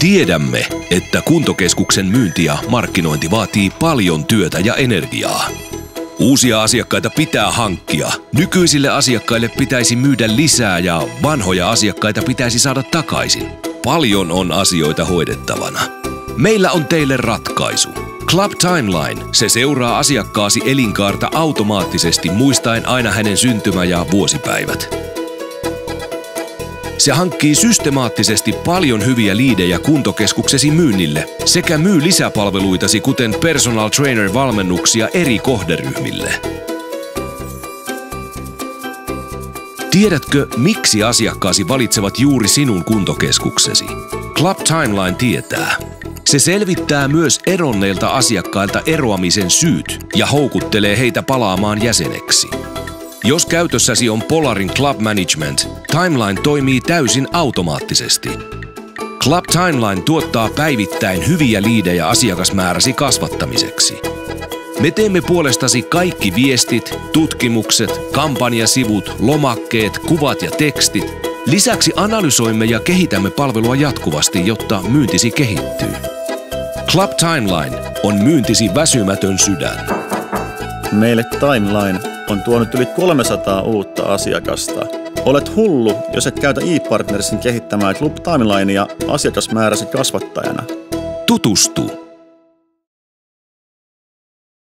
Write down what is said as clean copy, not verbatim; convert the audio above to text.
Tiedämme, että kuntokeskuksen myynti ja markkinointi vaatii paljon työtä ja energiaa. Uusia asiakkaita pitää hankkia, nykyisille asiakkaille pitäisi myydä lisää ja vanhoja asiakkaita pitäisi saada takaisin. Paljon on asioita hoidettavana. Meillä on teille ratkaisu. Club Timeline, se seuraa asiakkaasi elinkaarta automaattisesti muistaen aina hänen syntymä- ja vuosipäivät. Se hankkii systemaattisesti paljon hyviä liidejä kuntokeskuksesi myynnille sekä myy lisäpalveluitasi kuten personal trainer-valmennuksia eri kohderyhmille. Tiedätkö, miksi asiakkaasi valitsevat juuri sinun kuntokeskuksesi? Club Timeline tietää. Se selvittää myös eronneilta asiakkailta eroamisen syyt ja houkuttelee heitä palaamaan jäseneksi. Jos käytössäsi on Polarin Club Management, Timeline toimii täysin automaattisesti. Club Timeline tuottaa päivittäin hyviä liidejä asiakasmääräsi kasvattamiseksi. Me teemme puolestasi kaikki viestit, tutkimukset, kampanjasivut, lomakkeet, kuvat ja tekstit. Lisäksi analysoimme ja kehitämme palvelua jatkuvasti, jotta myyntisi kehittyy. Club Timeline on myyntisi väsymätön sydän. Meille Timeline on tuonut yli 300 uutta asiakasta. Olet hullu, jos et käytä ePartnersin kehittämää Club Timelinea asiakasmääräsi kasvattajana. Tutustu